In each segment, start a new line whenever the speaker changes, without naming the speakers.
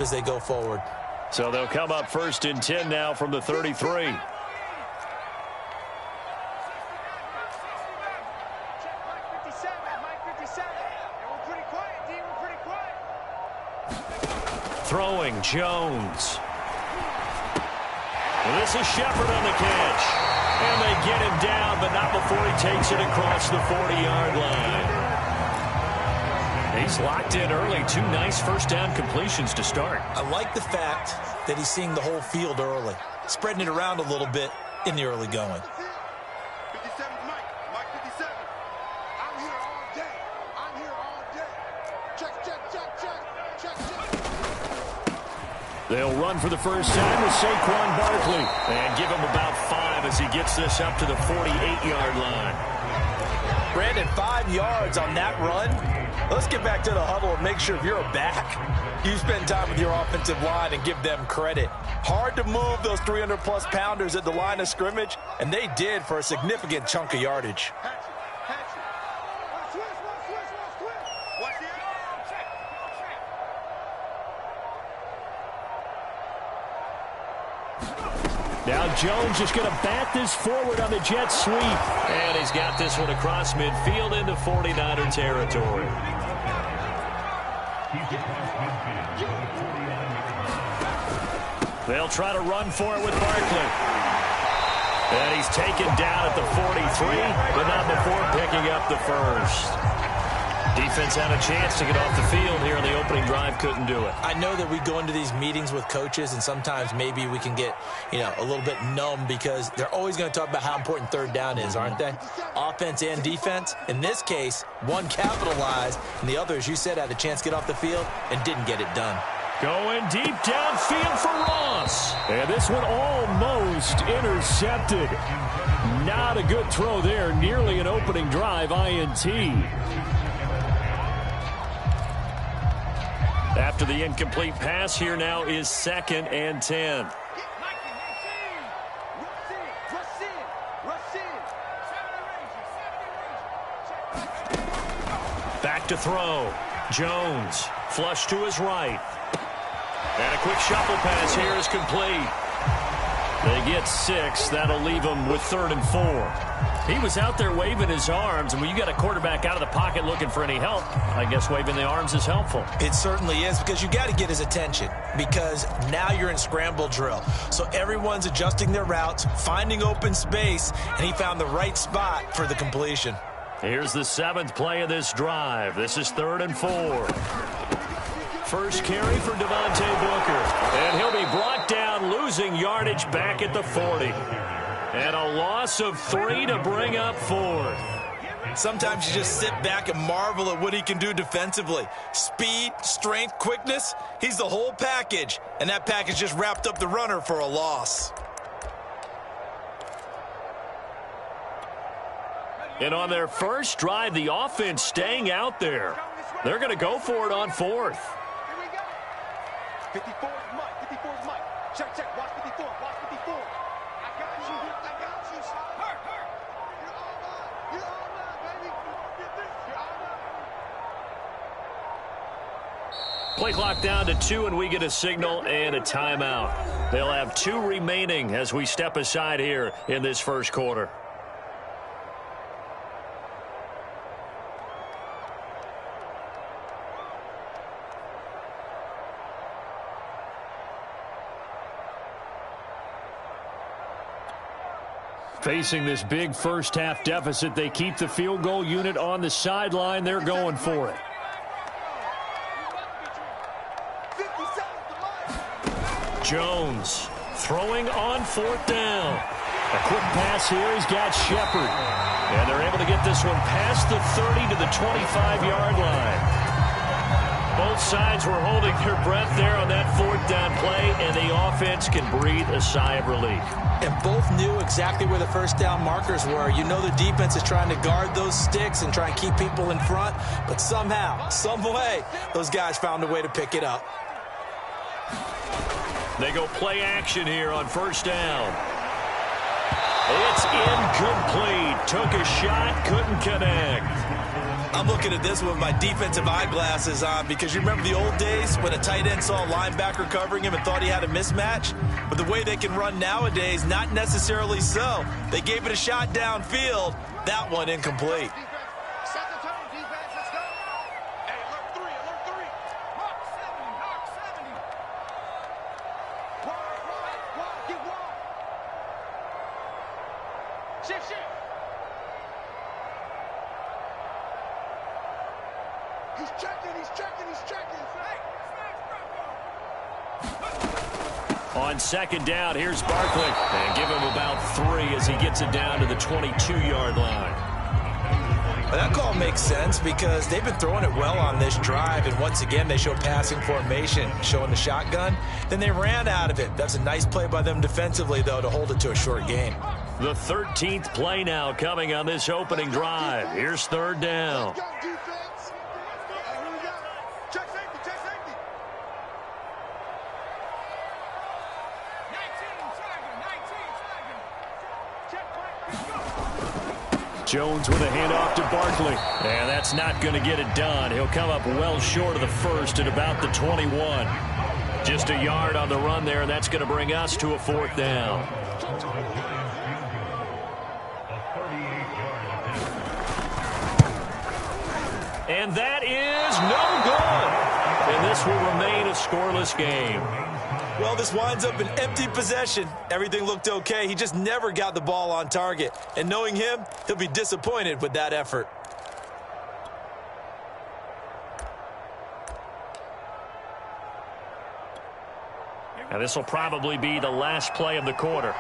as they go forward.
So they'll come up 1st and 10 now from the 33. Throwing, Jones. Well, this is Shepard on the catch. And they get him down, but not before he takes it across the 40-yard line. He's locked in early. 2 nice first down completions to start.
I like the fact that he's seeing the whole field early, spreading it around a little bit in the early going.
57, Mike 57. I'm here all day. I'm here all day. Check.
They'll run for the first time with Saquon Barkley and give him about 5 as he gets this up to the 48-yard line.
Brandon, 5 yards on that run. Let's get back to the huddle and make sure if you're a back, you spend time with your offensive line and give them credit. Hard to move those 300-plus pounders at the line of scrimmage, and they did for a significant chunk of yardage.
Now Jones just going to bat this forward on the jet sweep. And he's got this one across midfield into 49er territory. They'll try to run for it with Barkley. And he's taken down at the 43, but not before picking up the first. Defense had a chance to get off the field here in the opening drive, couldn't do it.
I know that we go into these meetings with coaches, and sometimes maybe we can get, a little bit numb because they're always going to talk about how important third down is, aren't they? Offense and defense. In this case, one capitalized, and the other, as you said, had a chance to get off the field and didn't get it done.
Going deep downfield for Ross. And this one almost intercepted. Not a good throw there. Nearly an opening drive INT. After the incomplete pass, here now is 2nd and 10. Back to throw. Jones, flush to his right. And a quick shuffle pass here is complete. They get 6. That'll leave them with 3rd and 4. He was out there waving his arms, and when you got a quarterback out of the pocket looking for any help, I guess waving the arms is helpful.
It certainly is, because you got to get his attention, because now you're in scramble drill. So everyone's adjusting their routes, finding open space, and he found the right spot for the completion.
Here's the 7th play of this drive. This is 3rd and 4. First carry for Devontae Booker. And he'll be brought down, losing yardage back at the 40. And a loss of 3 to bring up 4th.
Sometimes you just sit back and marvel at what he can do defensively. Speed, strength, quickness, he's the whole package. And that package just wrapped up the runner for a loss.
And on their first drive, the offense staying out there. They're going to go for it on 4th.
54 is Mike. 54 is Mike. Check. Watch 54. Watch 54. I got you. Hurt. You're all mine, baby. Get this. You're all mine.
Play clock down to 2, and we get a signal and a timeout. They'll have 2 remaining as we step aside here in this first quarter. Facing this big first-half deficit, they keep the field goal unit on the sideline. They're going for it. Jones throwing on 4th down. A quick pass here. He's got Shepard. And they're able to get this one past the 30 to the 25-yard line. Both sides were holding their breath there on that 4th down play, and the offense can breathe a sigh of relief.
And both knew exactly where the first down markers were. You know the defense is trying to guard those sticks and try and keep people in front, but somehow, some way, those guys found a way to pick it up.
They go play action here on 1st down. It's incomplete. Took a shot, couldn't connect.
I'm looking at this with my defensive eyeglasses on because you remember the old days when a tight end saw a linebacker covering him and thought he had a mismatch? But the way they can run nowadays, not necessarily so. They gave it a shot downfield. That one incomplete.
Set the tone, defense. Let's go. Hey, alert 3, alert 3. Mark 70, Mark 70. Wide, get wide. Shift. He's checking.
On second down, here's Barkley. And give him about 3 as he gets it down to the 22-yard line.
Well, that call makes sense because they've been throwing it well on this drive, and once again they show passing formation, showing the shotgun. Then they ran out of it. That's a nice play by them defensively, though, to hold it to a short gain.
The 13th play now coming on this opening drive. Here's third down.
Let's go, defense. Here we go. Check safety. 19 Check,
Jones with a handoff to Barkley. And that's not going to get it done. He'll come up well short of the first at about the 21. Just a yard on the run there, and that's going to bring us to a fourth down. And that is no good. And this will remain a scoreless game.
Well, this winds up an empty possession. Everything looked okay. He just never got the ball on target. And knowing him, he'll be disappointed with that effort.
Now this will probably be the last play of the quarter.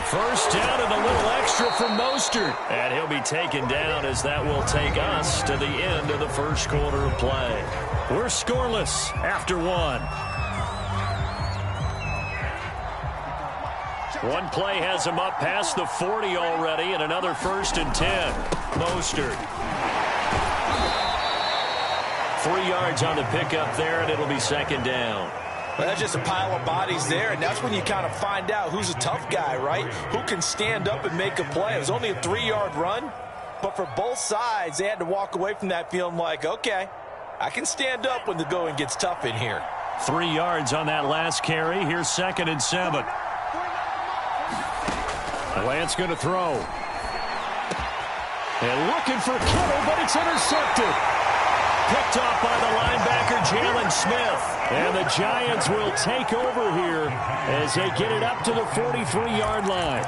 First down and a little extra for Mostert. And he'll be taken down as that will take us to the end of the first quarter of play. We're scoreless after one. One play has him up past the 40 already, and another 1st and 10. Mostert. 3 yards on the pickup there, and it'll be second down.
Well, that's just a pile of bodies there, and that's when you kind of find out who's a tough guy, right? Who can stand up and make a play. It was only a 3-yard run, but for both sides, they had to walk away from that feeling like, okay, I can stand up when the going gets tough in here.
3 yards on that last carry. Here's 2nd and 7. Lance going to throw. And looking for Kittle, but it's intercepted. Picked off by the linebacker, Jalen Smith. And the Giants will take over here as they get it up to the 43-yard line.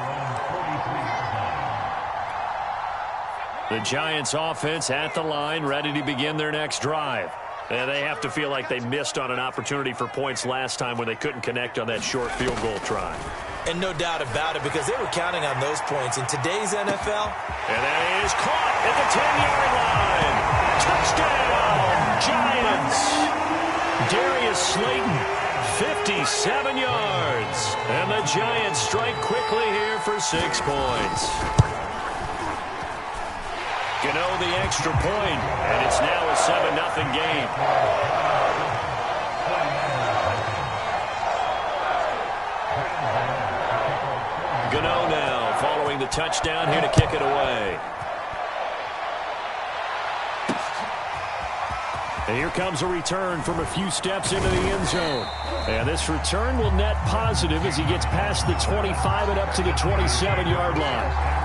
The Giants offense at the line, ready to begin their next drive. And they have to feel like they missed on an opportunity for points last time when they couldn't connect on that short field goal try.
And no doubt about it, because they were counting on those points in today's NFL.
And that is caught at the 10-yard line. Touchdown, Giants. Darius Slayton, 57 yards. And the Giants strike quickly here for 6 points. Gano the extra point, and it's now a 7-0 game. Gano now following the touchdown here to kick it away. And here comes a return from a few steps into the end zone. And this return will net positive as he gets past the 25 and up to the 27-yard line.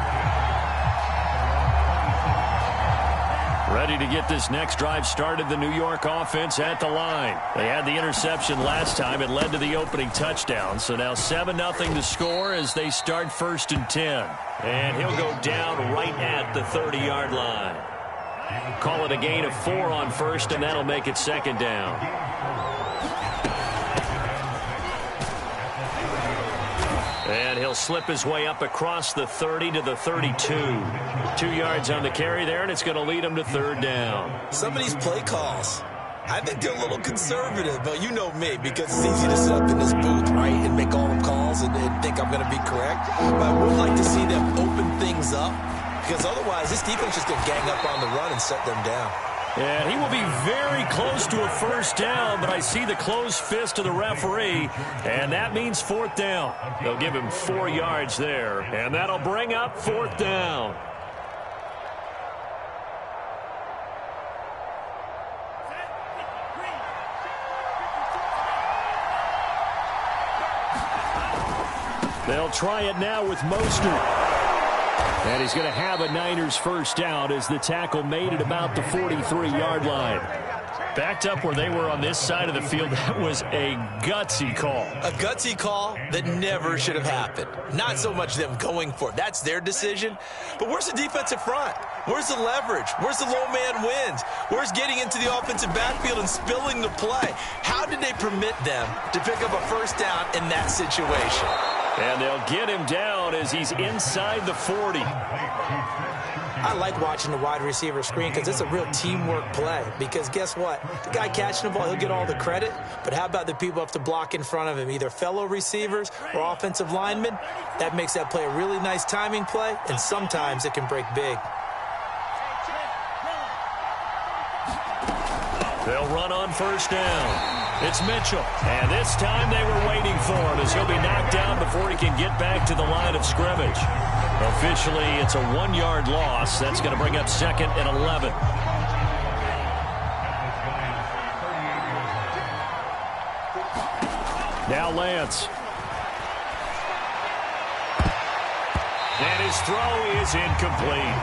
Ready to get this next drive started, the New York offense at the line. They had the interception last time. It led to the opening touchdown. So now 7-0 to score as they start 1st and 10. And he'll go down right at the 30-yard line. Call it a gain of 4 on 1st, and that'll make it 2nd down. And he'll slip his way up across the 30 to the 32. 2 yards on the carry there, and it's going to lead him to 3rd down.
Some of these play calls, I think they're a little conservative, but you know me, because it's easy to sit up in this booth, right, and make all the calls and think I'm going to be correct. But I would like to see them open things up, because otherwise this defense is going to gang up on the run and set them down.
And he will be very close to a first down, but I see the closed fist of the referee, and that means fourth down. They'll give him 4 yards there, and that'll bring up fourth down. They'll try it now with Mostert. And he's going to have a Niners first down as the tackle made it about the 43-yard line. Backed up where they were on this side of the field, that was a gutsy call.
A gutsy call that never should have happened. Not so much them going for it. That's their decision. But where's the defensive front? Where's the leverage? Where's the low man wins? Where's getting into the offensive backfield and spilling the play? How did they permit them to pick up a first down in that situation?
And they'll get him down as he's inside the 40.
I like watching the wide receiver screen because it's a real teamwork play. Because guess what? The guy catching the ball, he'll get all the credit. But how about the people up to block in front of him, either fellow receivers or offensive linemen? That makes that play a really nice timing play, and sometimes it can break big.
They'll run on first down. It's Mitchell. And this time they were waiting for him as he'll be knocked down before he can get back to the line of scrimmage. Officially, it's a 1-yard loss. That's going to bring up second and 11. Now Lance. And his throw is incomplete.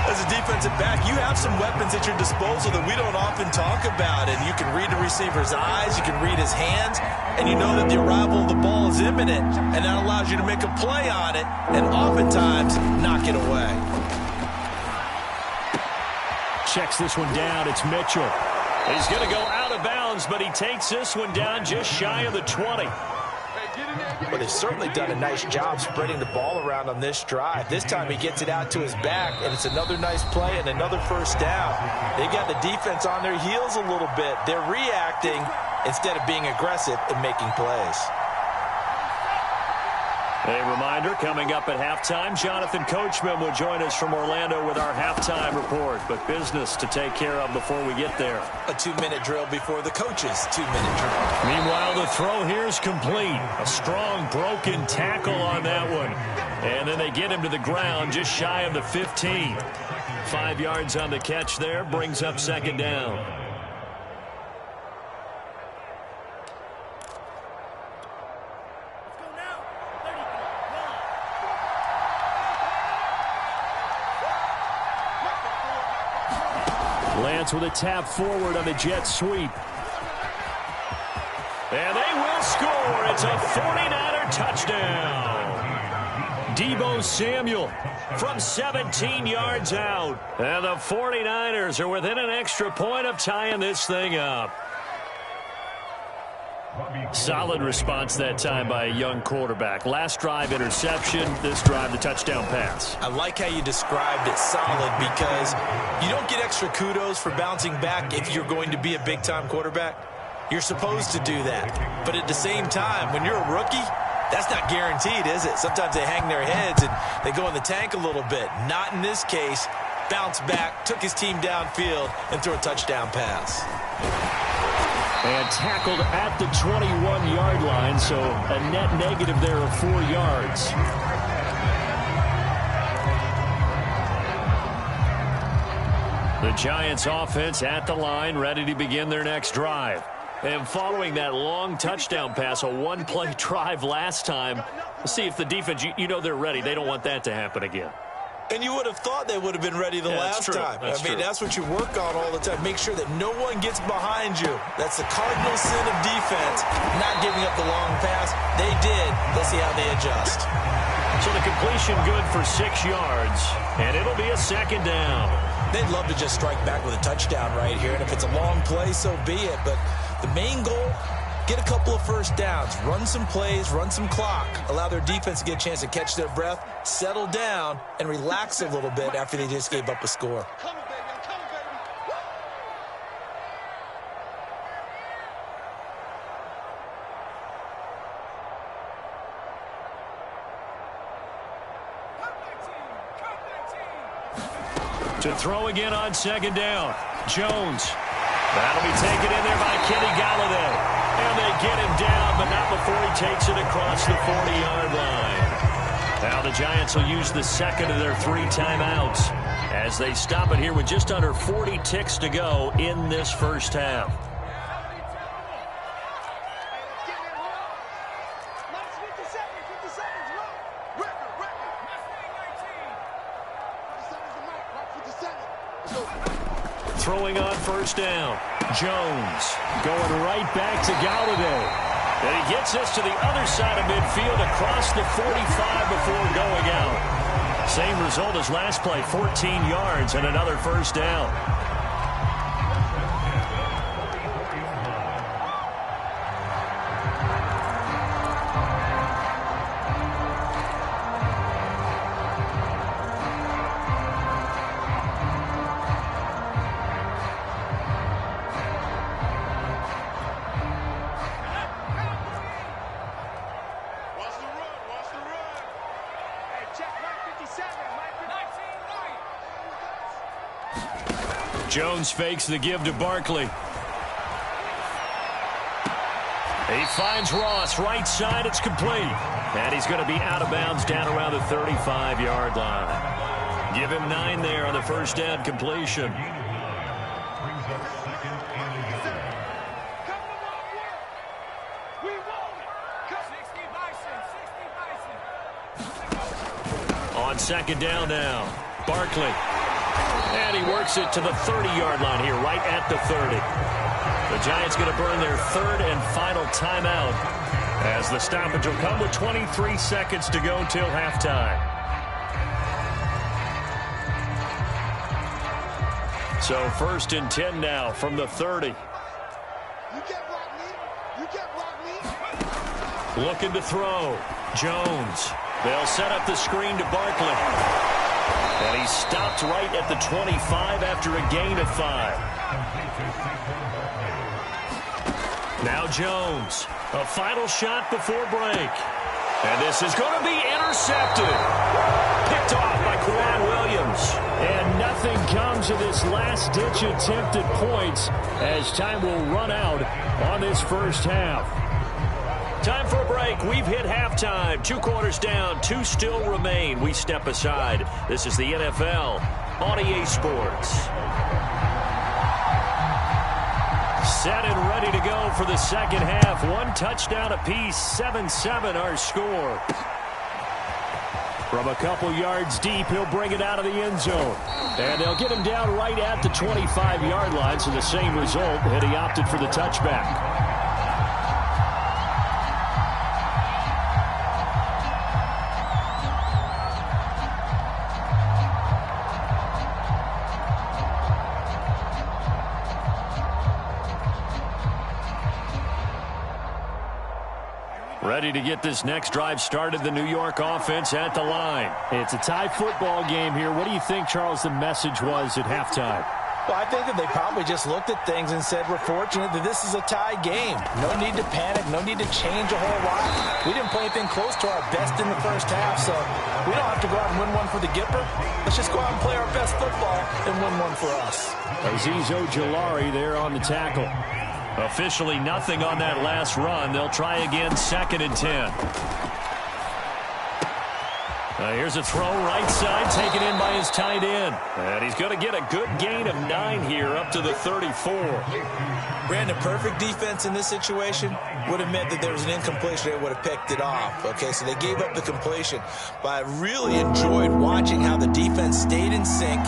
As a defensive back, you have some weapons at your disposal that we don't often talk about. And you can read the receiver's eyes, you can read his hands, and you know that the arrival of the ball is imminent. And that allows you to make a play on it and oftentimes knock it away.
Checks this one down. It's Mitchell. He's going to go out of bounds, but he takes this one down just shy of the 20.
Well, they've certainly done a nice job spreading the ball around on this drive. This time he gets it out to his back, and it's another nice play and another first down. They got the defense on their heels a little bit. They're reacting instead of being aggressive and making plays.
A reminder, coming up at halftime, Jonathan Coachman will join us from Orlando with our halftime report. But business to take care of before we get there.
A 2-minute drill before the coach's 2-minute drill.
Meanwhile, the throw here is complete. A strong broken tackle on that one. And then they get him to the ground just shy of the 15. 5 yards on the catch there, brings up second down. Lance with a tap forward on the jet sweep. And they will score. It's a 49er touchdown. Deebo Samuel from 17 yards out. And the 49ers are within an extra point of tying this thing up. Solid response that time by a young quarterback. Last drive, interception. This drive, the touchdown pass.
I like how you described it, solid, because you don't get extra kudos for bouncing back if you're going to be a big-time quarterback. You're supposed to do that. But at the same time, when you're a rookie, that's not guaranteed, is it? Sometimes they hang their heads and they go in the tank a little bit. Not in this case. Bounce back, took his team downfield, and threw a touchdown pass.
And tackled at the 21-yard line, so a net negative there of 4 yards. The Giants offense at the line, ready to begin their next drive. And following that long touchdown pass, a one-play drive last time, we'll see if the defense, you know they're ready. They don't want that to happen again.
And you would have thought they would have been ready the last time. I mean, that's what you work on all the time. Make sure that no one gets behind you. That's the cardinal sin of defense, not giving up the long pass. They did. Let's see how they adjust.
So the completion good for 6 yards, and it'll be a second down.
They'd love to just strike back with a touchdown right here, and if it's a long play, so be it. But the main goal, get a couple of first downs, run some plays, run some clock, allow their defense to get a chance to catch their breath, settle down, and relax a little bit after they just gave up a score.
Come on, baby. I'm coming, baby.
To throw again on second down. Jones. That'll be taken in there by Kenny Galladay. And they get him down, but not before he takes it across the 40-yard line. Now the Giants will use the second of their 3 timeouts as they stop it here with just under 40 ticks to go in this first half. Throwing on first down. Jones going right back to Galladay. And he gets this to the other side of midfield across the 45 before going out. Same result as last play, 14 yards and another first down. Jones fakes the give to Barkley. He finds Ross right side. It's complete. And he's going to be out of bounds down around the 35-yard line. Give him 9 there on the first down completion. On second down now, Barkley. And he works it to the 30-yard line here, right at the 30. The Giants going to burn their third and final timeout as the stoppage will come with 23 seconds to go till halftime. So first and 10 now from the 30. Looking to throw. Jones. They'll set up the screen to Barkley. And he stopped right at the 25 after a gain of 5. Now Jones. A final shot before break. And this is going to be intercepted. Picked off by Kwan Williams. And nothing comes of this last-ditch attempt at points as time will run out on this first half. Time for a break. We've hit halftime. 2 quarters down. 2 still remain. We step aside. This is the NFL on EA Sports. Set and ready to go for the second half. 1 touchdown apiece. 7-7 our score. From a couple yards deep, he'll bring it out of the end zone. And they'll get him down right at the 25-yard line. So the same result, and he opted for the touchback. Ready to get this next drive started, the New York offense at the line.
It's a tie football game here. What do you think, Charles, the message was at halftime?
Well, I think that they probably just looked at things and said, we're fortunate that this is a tie game. No need to panic, no need to change a whole lot. We didn't play anything close to our best in the first half, so we don't have to go out and win one for the Gipper. Let's just go out and play our best football and win one for us.
Azeez Ojulari there on the tackle.
Officially nothing on that last run. They'll try again, 2nd and 10. Here's a throw right side, taken in by his tight end. And he's going to get a good gain of 9 here up to the 34.
Brandon, perfect defense in this situation would have meant that there was an incompletion. They would have picked it off. Okay, so they gave up the completion. But I really enjoyed watching how the defense stayed in sync,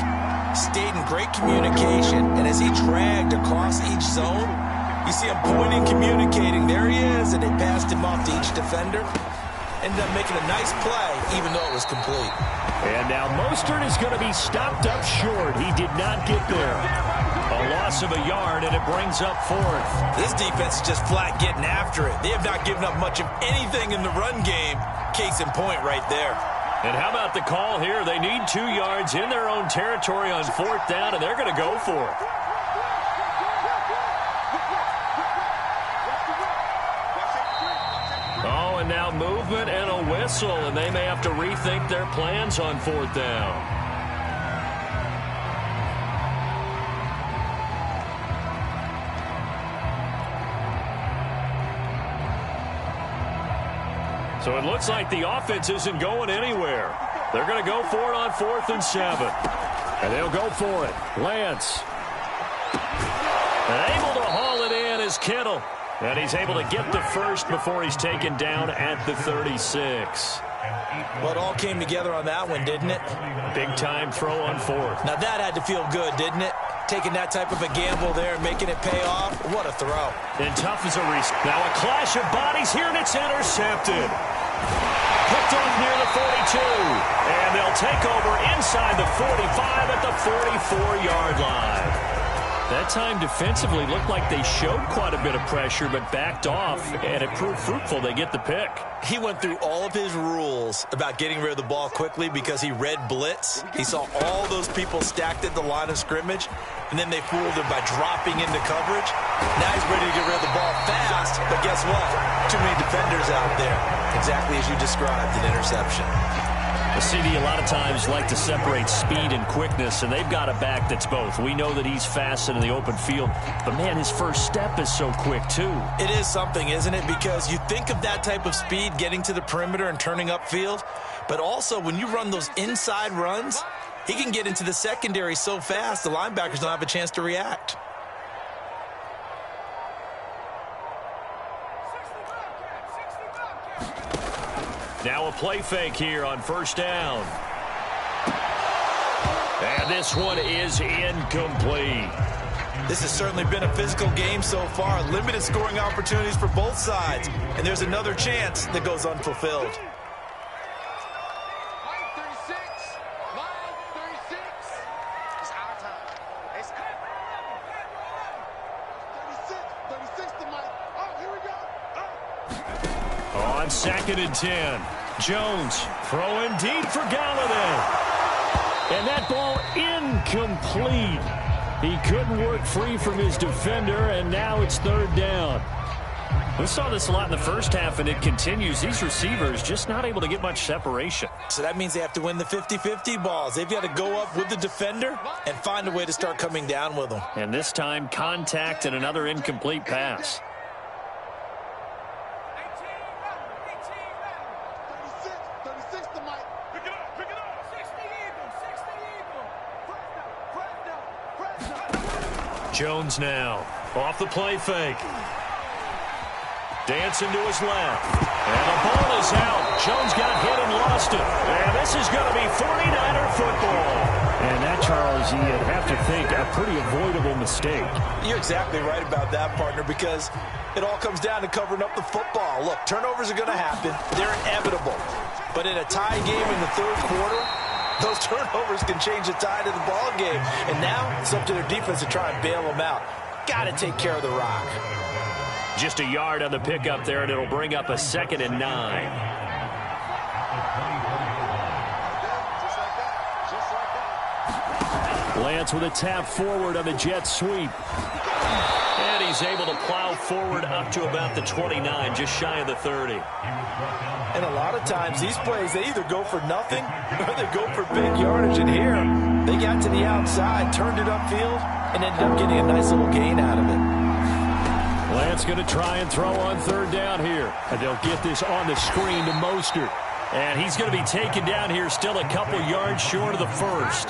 stayed in great communication, and as he dragged across each zone, you see him pointing, communicating. There he is, and they passed him off to each defender. Ended up making a nice play, even though it was complete.
And now Mostert is going to be stopped up short. He did not get there.
A loss of a yard, and it brings up 4th.
This defense is just flat getting after it. They have not given up much of anything in the run game. Case in point right there.
And how about the call here? They need 2 yards in their own territory on 4th down, and they're going to go for it. Oh, and now movement and a whistle, and they may have to rethink their plans on 4th down. So it looks like the offense isn't going anywhere. They're going to go for it on 4th and 7. And they'll go for it. Lance. And able to haul it in is Kittle. And he's able to get the first before he's taken down at the 36.
Well, it all came together on that one, didn't it?
Big-time throw on 4th.
Now, that had to feel good, didn't it? Taking that type of a gamble there and making it pay off. What a throw.
And tough as a risk. Now a clash of bodies here, and it's intercepted. Picked off near the 42. And they'll take over inside the 45 at the 44-yard line. That time defensively looked like they showed quite a bit of pressure but backed off, and it proved fruitful. They get the pick.
He went through all of his rules about getting rid of the ball quickly because he read blitz. He saw all those people stacked at the line of scrimmage, and then they fooled him by dropping into coverage. Now he's ready to get rid of the ball fast, but guess what? Too many defenders out there. Exactly as you described, an interception.
The CD a lot of times like to separate speed and quickness, and they've got a back that's both. We know that he's fast in the open field, but, man, his first step is so quick, too.
It is something, isn't it? Because you think of that type of speed getting to the perimeter and turning upfield, but also when you run those inside runs, he can get into the secondary so fast the linebackers don't have a chance to react.
Now a play fake here on 1st down. And this one is incomplete.
This has certainly been a physical game so far. Limited scoring opportunities for both sides. And there's another chance that goes unfulfilled.
Line 36. Line 36. It's our time. It's 36 to Mike. Oh, here we go.
On 2nd and 10. Jones throwing deep for Galladay. And that ball incomplete. He couldn't work free from his defender, and now it's 3rd down. We saw this a lot in the first half, and it continues. These receivers just not able to get much separation.
So that means they have to win the 50-50 balls. They've got to go up with the defender and find a way to start coming down with them.
And this time, contact and another incomplete pass.
36 to Mike. Pick it up. 60 Eagles.
Jones now off the play fake. Dancing to his left. And the ball is out. Jones got hit and lost it. And this is going to be 49er football. And that, Charles, you'd have to think a pretty avoidable mistake.
You're exactly right about that, partner, because it all comes down to covering up the football. Look, turnovers are going to happen. They're inevitable. But in a tie game in the 3rd quarter, those turnovers can change the tide of the ball game. And now it's up to their defense to try and bail them out. Got to take care of the rock.
Just a yard on the pickup there, and it'll bring up a 2nd and 9. Lance with a tap forward on the jet sweep. And he's able to plow forward up to about the 29, just shy of the 30.
And a lot of times these plays, they either go for nothing or they go for big yardage. And here, they got to the outside, turned it upfield, and ended up getting a nice little gain out of it.
Lance going to try and throw on 3rd down here. And they'll get this on the screen to Mostert.
And he's going to be taken down here, still a couple yards short of the first.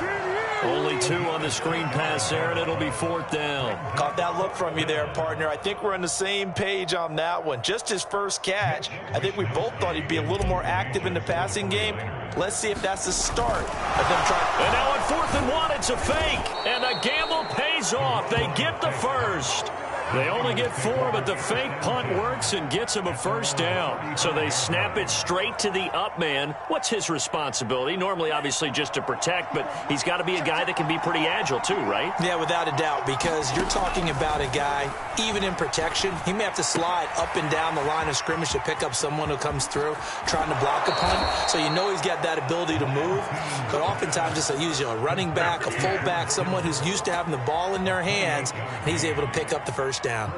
Only 2 on the screen pass there, and it'll be 4th down.
Caught that look from you there, partner. I think we're on the same page on that one. Just his first catch. I think we both thought he'd be a little more active in the passing game. Let's see if that's the start of them trying.
And now on 4th and 1, it's a fake. And the gamble pays off. They get the first. They only get 4, but the fake punt works and gets him a 1st down. So they snap it straight to the up man. What's his responsibility? Normally, obviously, just to protect, but he's got to be a guy that can be pretty agile too, right?
Yeah, without a doubt, because you're talking about a guy, even in protection, he may have to slide up and down the line of scrimmage to pick up someone who comes through trying to block a punt. So you know he's got that ability to move. But oftentimes, it's usually a running back, a fullback, someone who's used to having the ball in their hands, and he's able to pick up the first down.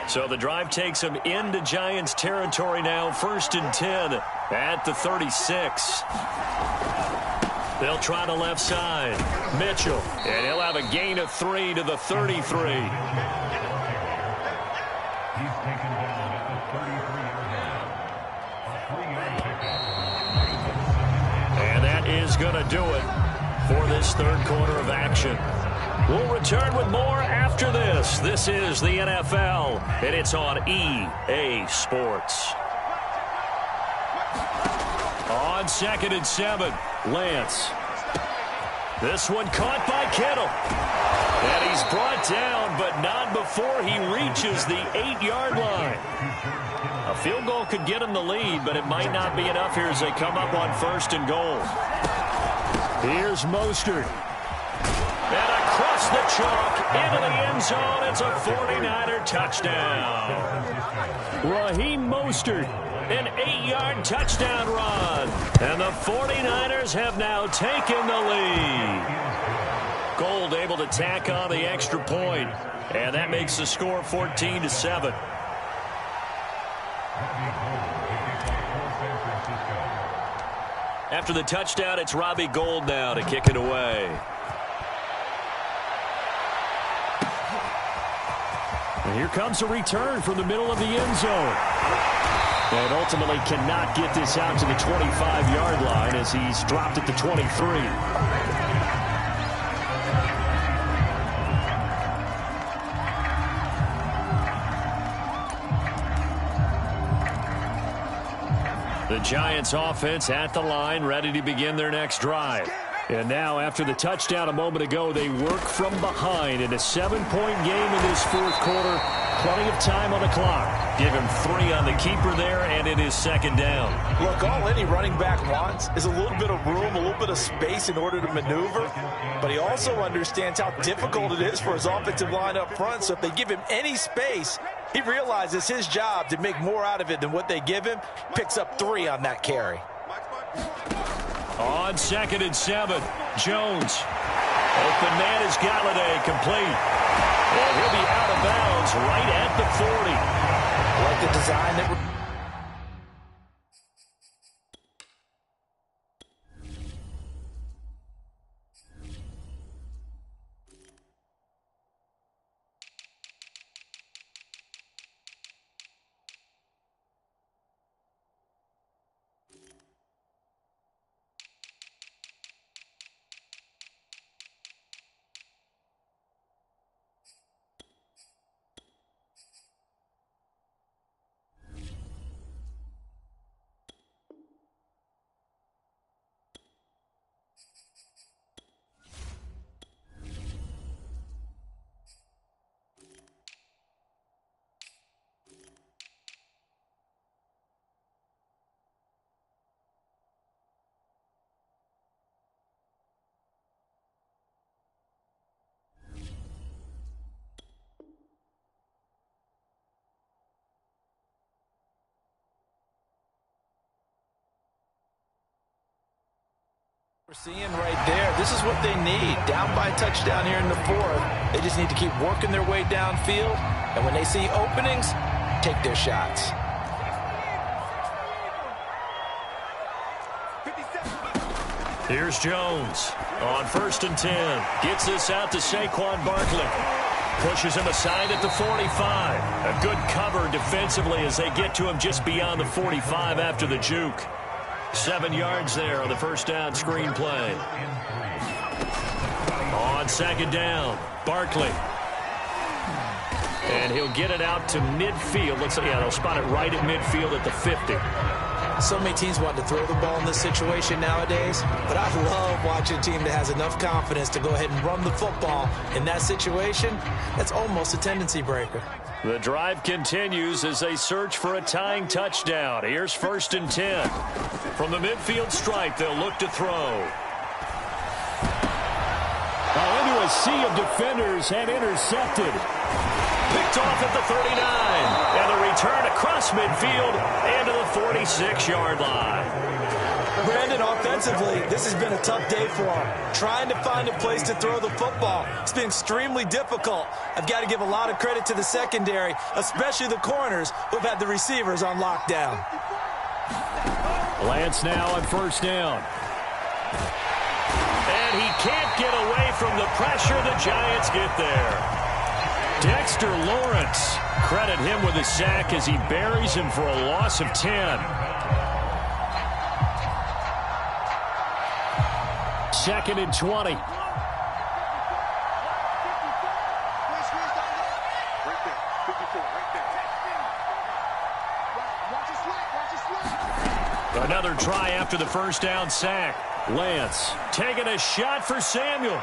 So the drive takes him into Giants territory now. 1st and 10 at the 36. They'll try the left side. Mitchell. And he'll have a gain of 3 to the 33. And that is going to do it for this third quarter of action. We'll return with more after this. This is the NFL, and it's on EA Sports. On 2nd and 7, Lance. This one caught by Kittle. And he's brought down, but not before he reaches the 8-yard line. A field goal could get him the lead, but it might not be enough here as they come up on 1st and goal.
Here's Mostert.
And across the chalk into the end zone. It's a 49er touchdown.
Raheem Mostert.
An 8-yard touchdown run. And the 49ers have now taken the lead. Gold able to tack on the extra point. And that makes the score 14-7. After the touchdown, it's Robbie Gould now to kick it away.
And here comes a return from the middle of the end zone. And ultimately cannot get this out to the 25-yard line as he's dropped at the 23.
The Giants offense at the line, ready to begin their next drive.
And now, after the touchdown a moment ago, they work from behind in a 7-point game in this fourth quarter. Plenty of time on the clock.
Give him 3 on the keeper there, and it is 2nd down.
Look, all any running back wants is a little bit of room, a little bit of space in order to maneuver. But he also understands how difficult it is for his offensive line up front. So if they give him any space, he realizes his job to make more out of it than what they give him. Picks up 3 on that carry.
On 2nd and 7, Jones. Open man is Galladay, complete. And he'll be out of bounds right at the 40.
Like the design that we're... We're seeing right there, this is what they need. Down by a touchdown here in the 4th. They just need to keep working their way downfield. And when they see openings, take their shots.
Here's Jones on 1st and 10. Gets this out to Saquon Barkley. Pushes him aside at the 45. A good cover defensively as they get to him just beyond the 45 after the juke. 7 yards there on the first down screen play. On 2nd down, Barkley. And he'll get it out to midfield. Looks like, yeah, they'll spot it right at midfield at the 50.
So many teams want to throw the ball in this situation nowadays, but I love watching a team that has enough confidence to go ahead and run the football. In that situation, that's almost a tendency breaker.
The drive continues as they search for a tying touchdown. Here's 1st and 10. From the midfield stripe, they'll look to throw.
Into a sea of defenders and intercepted.
Picked off at the 39. And a return across midfield and to the 46-yard line.
Brandon, offensively, this has been a tough day for him. Trying to find a place to throw the football. It's been extremely difficult. I've got to give a lot of credit to the secondary, especially the corners who've had the receivers on lockdown.
Lance now on 1st down.
And he can't get away from the pressure. The Giants get there. Dexter Lawrence, credit him with a sack as he buries him for a loss of 10.
2nd and 20. Another try after the first down sack. Lance taking a shot for Samuel. And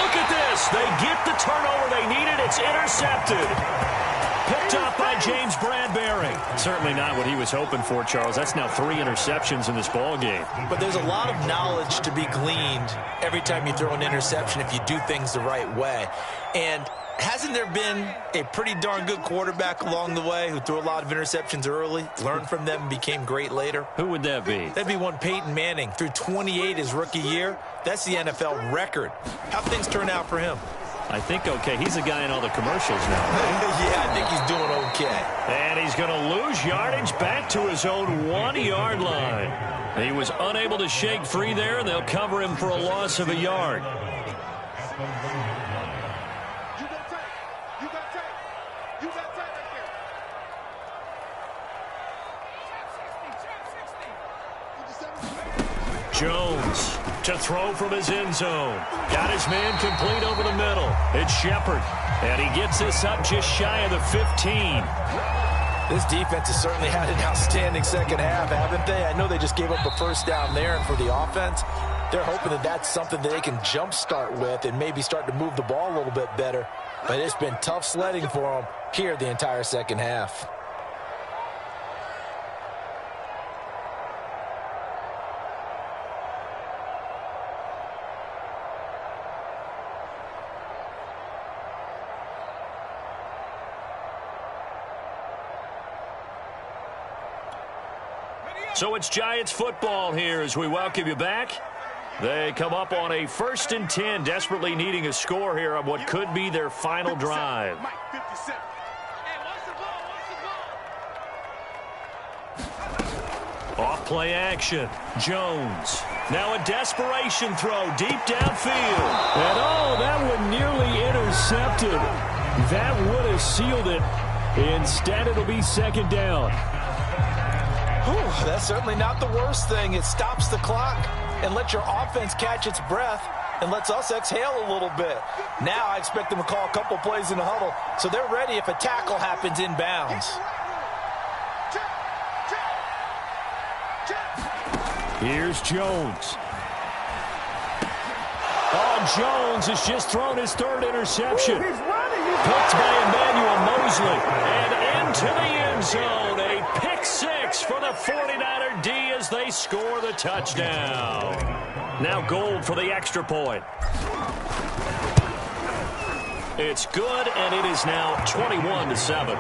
look at this. They get the turnover they needed. It's intercepted. Picked off by James Bradbury. Certainly not what he was hoping for, Charles. That's now 3 interceptions in this ball game.
But there's a lot of knowledge to be gleaned every time you throw an interception if you do things the right way. And hasn't there been a pretty darn good quarterback along the way who threw a lot of interceptions early, learned from them, and became great later?
Who would that be?
That'd be one Peyton Manning. Threw 28 his rookie year. That's the NFL record. How'd things turn out for him?
I think okay. He's a guy in all the commercials now.
Yeah, I think he's doing okay.
And he's going to lose yardage back to his own 1-yard line. He was unable to shake free there, and they'll cover him for a loss of a yard. Jones to throw from his end zone. Got his man complete over the middle. It's Shepard. And he gets this up just shy of the 15.
This defense has certainly had an outstanding second half, haven't they? I know they just gave up a first down there, and for the offense, they're hoping that that's something that they can jumpstart with and maybe start to move the ball a little bit better. But it's been tough sledding for them here the entire second half.
So it's Giants football here as we welcome you back. They come up on a 1st and 10, desperately needing a score here on what could be their final drive. Off play action. Jones. Now a desperation throw deep downfield. And oh, that one nearly intercepted. That would have sealed it. Instead, it'll be 2nd down.
Whew, that's certainly not the worst thing. It stops the clock and lets your offense catch its breath and lets us exhale a little bit. Now I expect them to call a couple plays in the huddle so they're ready if a tackle happens inbounds.
Here's Jones. Oh, Jones has just thrown his 3rd interception. Picked by Emmanuel Mosley. And into the end zone. A pick 6 for the 49er D as they score the touchdown. Now Gold for the extra point. It's good, and it is now 21-7.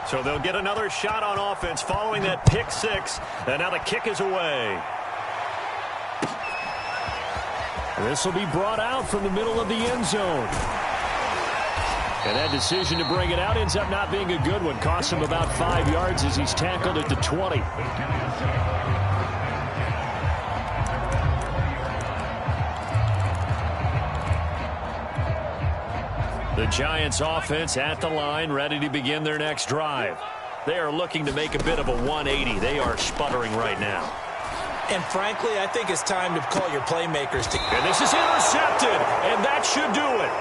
So they'll get another shot on offense following that pick 6, and now the kick is away. This will be brought out from the middle of the end zone. And that decision to bring it out ends up not being a good one. Costs him about 5 yards as he's tackled at the 20. The Giants offense at the line, ready to begin their next drive. They are looking to make a bit of a 180. They are sputtering right now.
And frankly, I think it's time to call your playmakers to...
And this is intercepted, and that should do it.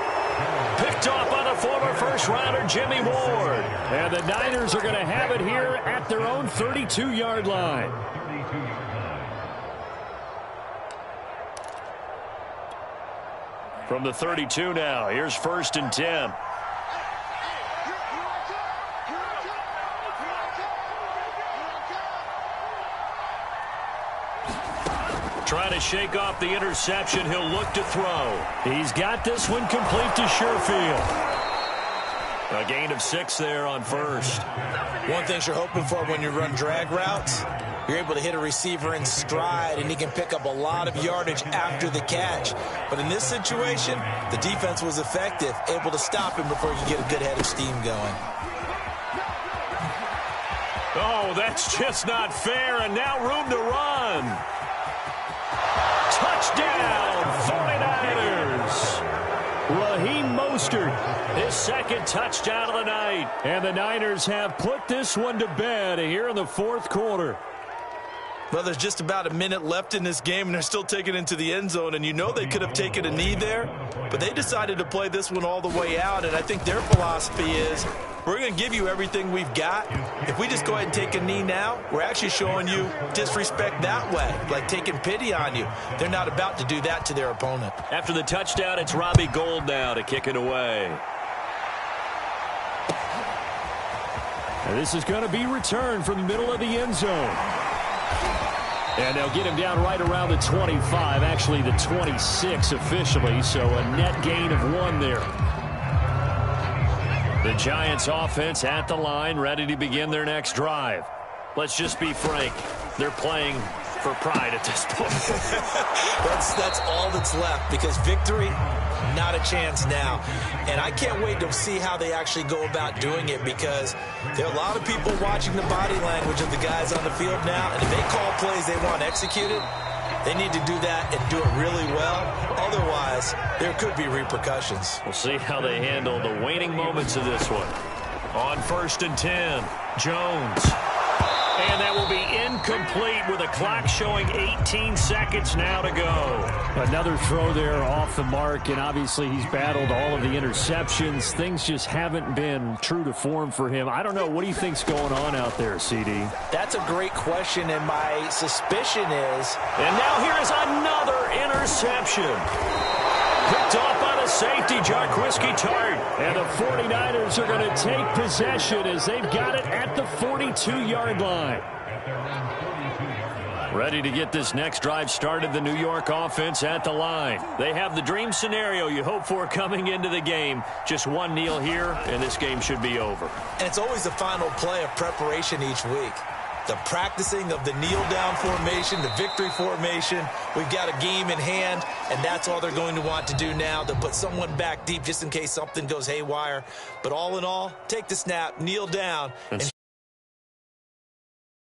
Picked off by the former first-rounder Jimmy Ward. And the Niners are going to have it here at their own 32-yard line. From the 32 now, here's 1st and 10. Trying to shake off the interception. He'll look to throw. He's got this one complete to Sherfield. A gain of 6 there on 1st.
One thing you're hoping for when you run drag routes, you're able to hit a receiver in stride, and he can pick up a lot of yardage after the catch. But in this situation, the defense was effective, able to stop him before he could get a good head of steam going.
Oh, that's just not fair, and now room to run. Touchdown, 49ers. Raheem Mostert
Mostert, his second touchdown of the night. And the Niners have put this one to bed here in the fourth quarter.
Well, there's just about a minute left in this game, and they're still taking it into the end zone. And you know they could have taken a knee there, but they decided to play this one all the way out. And I think their philosophy is, we're going to give you everything we've got. If we just go ahead and take a knee now, we're actually showing you disrespect that way, like taking pity on you. They're not about to do that to their opponent.
After the touchdown, it's Robbie Gould now to kick it away.
And this is going to be returned from the middle of the end zone. And they'll get him down right around the 25, actually the 26 officially, so a net gain of 1 there.
The Giants offense at the line, ready to begin their next drive. Let's just be frank, they're playing for pride at this point.
That's all that's left, because victory, not a chance now. And I can't wait to see how they actually go about doing it, because there are a lot of people watching the body language of the guys on the field now, and if they call plays they want executed, they need to do that and do it really well. Otherwise, there could be repercussions.
We'll see how they handle the waning moments of this one. On 1st and 10, Jones. And that will be incomplete with a clock showing 18 seconds now to go.
Another throw there off the mark, and obviously he's battled all of the interceptions. Things just haven't been true to form for him. I don't know. What do you think's going on out there, CD?
That's a great question, and my suspicion is...
And now here is another interception. Picked off by the safety, Jarquiski Tart.
And the 49ers are going to take possession as they've got it at the 42-yard line.
Ready to get this next drive started, the New York offense at the line. They have the dream scenario you hope for coming into the game. Just one kneel here, and this game should be over.
And it's always the final play of preparation each week. The practicing of the kneel-down formation, the victory formation. We've got a game in hand, and that's all they're going to want to do now, to put someone back deep just in case something goes haywire. But all in all, take the snap, kneel down, and